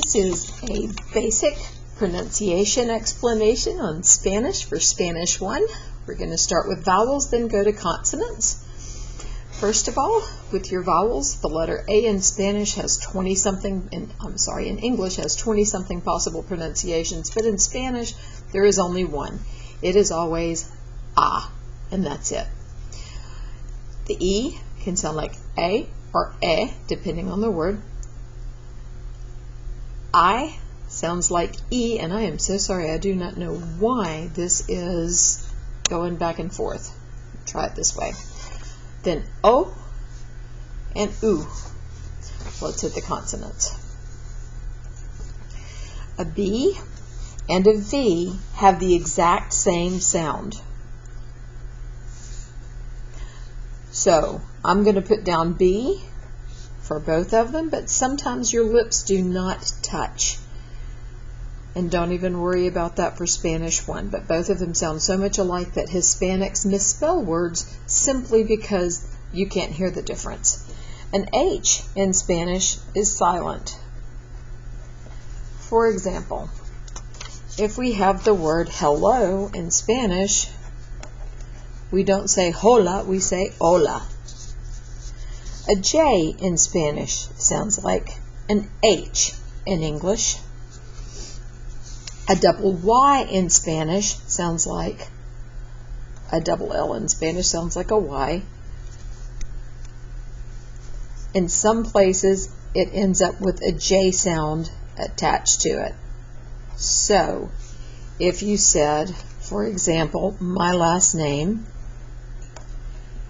This is a basic pronunciation explanation on Spanish for Spanish 1. We're going to start with vowels, then go to consonants. First of all, with your vowels, the letter A in Spanish has 20-something, in English has 20-something possible pronunciations, but in Spanish there is only one. It is always A, and that's it. The E can sound like A or E, depending on the word. I sounds like E, and I am so sorry, I do not know why this is going back and forth. Try it this way. Then O and U. Let's hit the consonants. A B and a V have the exact same sound. So I'm going to put down B for both of them, but sometimes your lips do not touch. And don't even worry about that for Spanish 1, but both of them sound so much alike that Hispanics misspell words simply because you can't hear the difference. An H in Spanish is silent. For example, if we have the word hello in Spanish, we don't say hola, we say hola. A J in Spanish sounds like an H in English. A double Y in Spanish sounds like a double L in Spanish sounds like a Y. In some places, it ends up with a J sound attached to it. So, if you said, for example, my last name,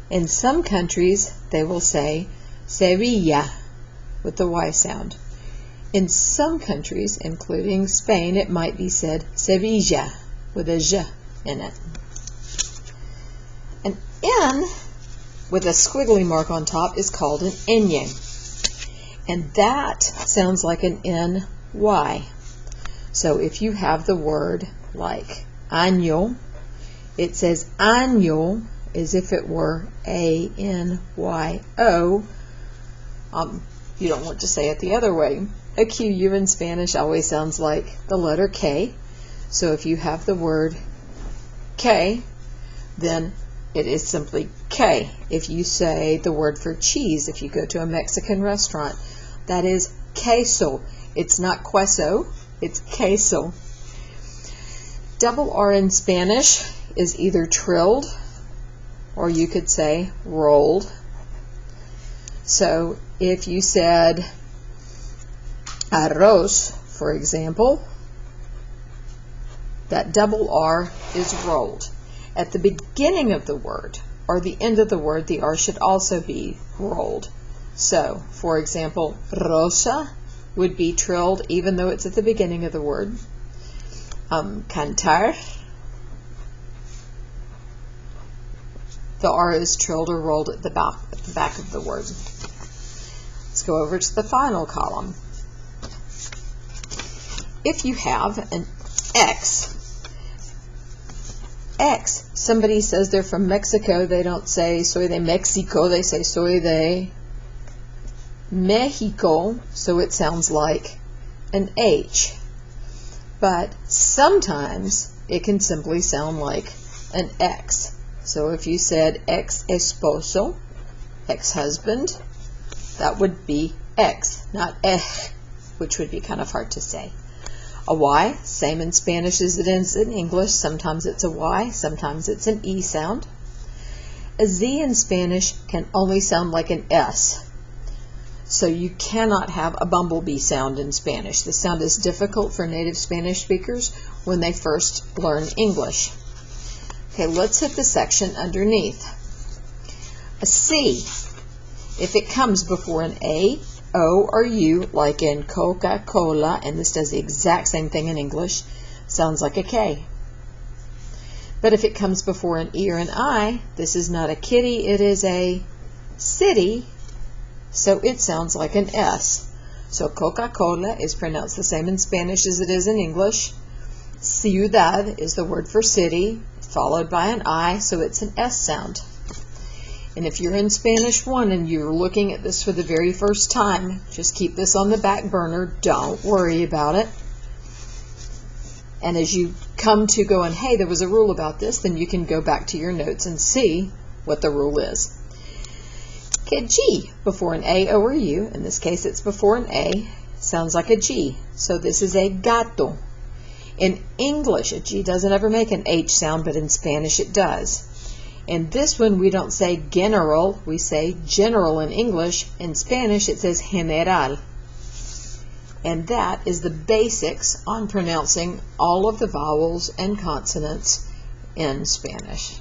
in some countries, they will say Sevilla with the Y sound. In some countries, including Spain, it might be said Sevilla with a J in it. An N with a squiggly mark on top is called an ñ, and that sounds like an NY. So if you have the word like año, it says año as if it were ANYO. You don't want to say it the other way. A QU in Spanish always sounds like the letter K. So if you have the word K, then it is simply K. If you say the word for cheese, if you go to a Mexican restaurant, that is queso. It's not queso, it's queso. Double R in Spanish is either trilled, or you could say rolled. So if you said arroz, for example, that double R is rolled. At the beginning of the word or the end of the word, the R should also be rolled. So, for example, rosa would be trilled even though it's at the beginning of the word. Cantar, the R is trilled or rolled at the back of the word. Let's go over to the final column. If you have an X, somebody says they're from Mexico, they don't say soy de Mexico, they say soy de Mexico, so it sounds like an H. But sometimes it can simply sound like an X. So if you said ex esposo, ex-husband, that would be X, not which would be kind of hard to say. A Y, same in Spanish as it is in English. Sometimes it's a Y, sometimes it's an E sound. A Z in Spanish can only sound like an S. So you cannot have a bumblebee sound in Spanish. The sound is difficult for native Spanish speakers when they first learn English. Okay, let's hit the section underneath. A C, if it comes before an A, O, or U, like in Coca-Cola, and this does the exact same thing in English, sounds like a K. But if it comes before an E or an I, this is not a kitty, it is a city, so it sounds like an S. So Coca-Cola is pronounced the same in Spanish as it is in English. Ciudad is the word for city, followed by an I, so it's an S sound. And if you're in Spanish 1 and you're looking at this for the very first time, just keep this on the back burner. Don't worry about it. And as you come to going, hey, there was a rule about this, then you can go back to your notes and see what the rule is. Okay, G before an A, O, or U. In this case, it's before an A. Sounds like a G. So this is a gato. In English, a G doesn't ever make an H sound, but in Spanish it does. In this one, we don't say general, we say general in English. In Spanish, it says general. And that is the basics on pronouncing all of the vowels and consonants in Spanish.